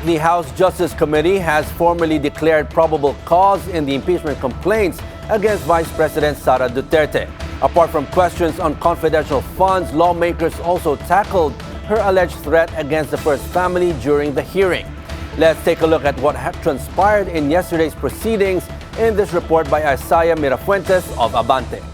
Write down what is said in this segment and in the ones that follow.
The House Justice Committee has formally declared probable cause in the impeachment complaints against Vice President Sara Duterte. Apart from questions on confidential funds, lawmakers also tackled her alleged threat against the First Family during the hearing. Let's take a look at what transpired in yesterday's proceedings in this report by Isaiah Mirafuentes of Abante.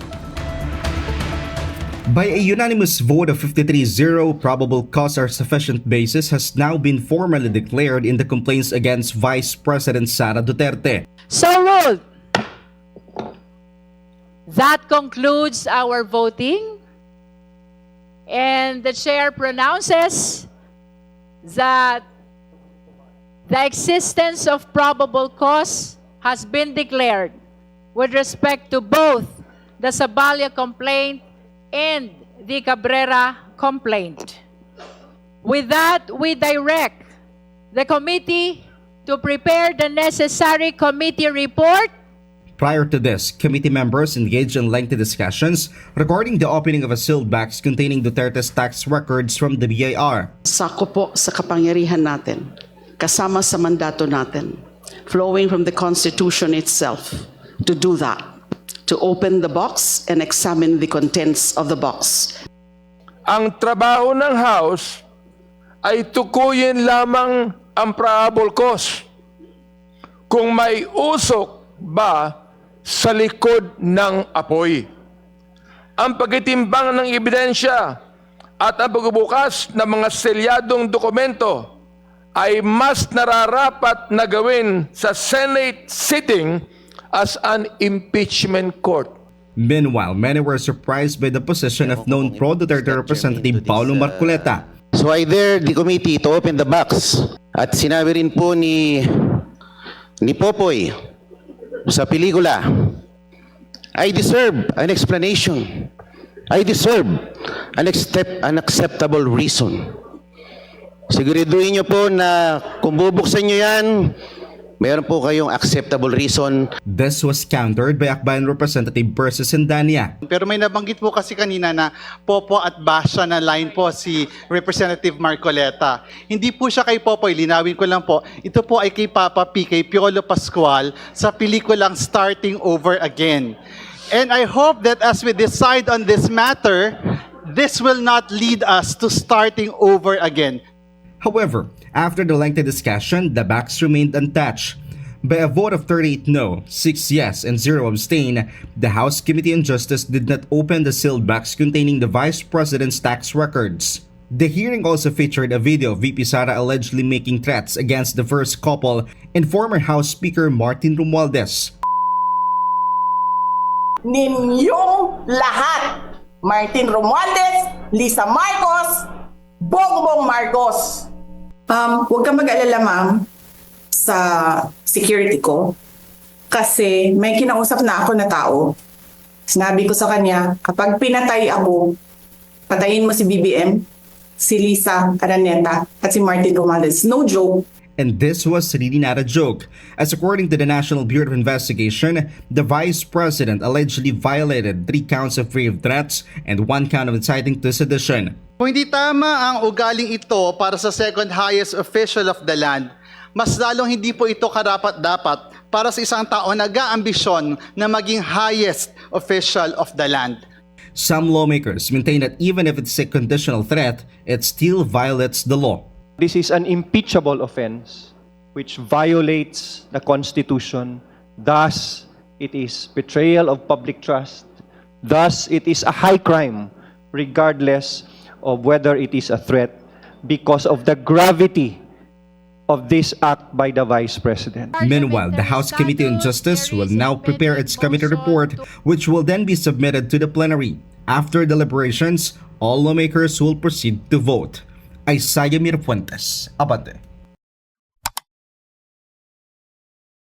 By a unanimous vote of 53-0, probable cause or sufficient basis has now been formally declared in the complaints against Vice President Sara Duterte. So ruled. That concludes our voting. And the chair pronounces that the existence of probable cause has been declared with respect to both the Sabalia complaint and the Cabrera complaint. With that, we direct the committee to prepare the necessary committee report. Prior to this, committee members engaged in lengthy discussions regarding the opening of a sealed box containing Duterte's tax records from the BIR. Sakop po sa kapangyarihan natin, kasama sa mandato natin, flowing from the Constitution itself, to do that, to open the box and examine the contents of the box. Ang trabaho ng House ay tukuyin lamang ang probable cause. Kung may usok ba sa likod ng apoy. Ang pagtitimbang ng ebidensya at ang pagbubukas ng mga selyadong dokumento ay mas nararapat na gawin sa Senate sitting as an impeachment court. Meanwhile, many were surprised by the position of known pro-Duterte Representative Paulo Marcoleta. So I dare the committee to open the box. At sinabi rin po ni Popoy sa pelikula, I deserve an explanation. I deserve an acceptable reason. Siguraduhin niyo po na kung bubuksan niyo yan, mayroon po kayong acceptable reason. This was countered by Akbayan Representative Percy Sendania. Pero may nabanggit po kasi kanina na Popo at Basha na line po si Representative Marcoleta. Hindi po siya kay Popoy, linawin ko lang po. Ito po ay kay Papa P, kay Piolo Pascual sa pelikulang Starting Over Again. And I hope that as we decide on this matter, this will not lead us to starting over again. However, after the lengthy discussion, the box remained untouched. By a vote of 38 no, 6 yes, and 0 abstain, the House Committee on Justice did not open the sealed box containing the Vice President's tax records. The hearing also featured a video of VP Sara allegedly making threats against the first couple and former House Speaker Martin Romualdez. Ninyong lahat, Martin Romualdez, Lisa Marcos, Bongbong Marcos. Huwag kang mag-alala, ma'am, sa security ko. Kasi may kinausap na ako na tao. Sinabi ko sa kanya, kapag pinatay ako, patayin mo si BBM, si Lisa Araneta, at si Martin Romualdez. No joke. And this was really not a joke, as according to the National Bureau of Investigation, the Vice President allegedly violated 3 counts of grave threats and 1 count of inciting to sedition. Kung hindi tama ang ugaling ito para sa second highest official of the land, mas lalong hindi po ito karapat-dapat para sa isang tao na nag-aambisyon na maging highest official of the land. Some lawmakers maintain that even if it's a conditional threat, it still violates the law. This is an impeachable offense which violates the Constitution. Thus, it is betrayal of public trust. Thus, it is a high crime regardless of whether it is a threat because of the gravity of this act by the Vice President. Meanwhile, the House Committee on Justice will now prepare its committee report, which will then be submitted to the plenary. After deliberations, all lawmakers will proceed to vote. Isaiah Mirafuentes, Abante.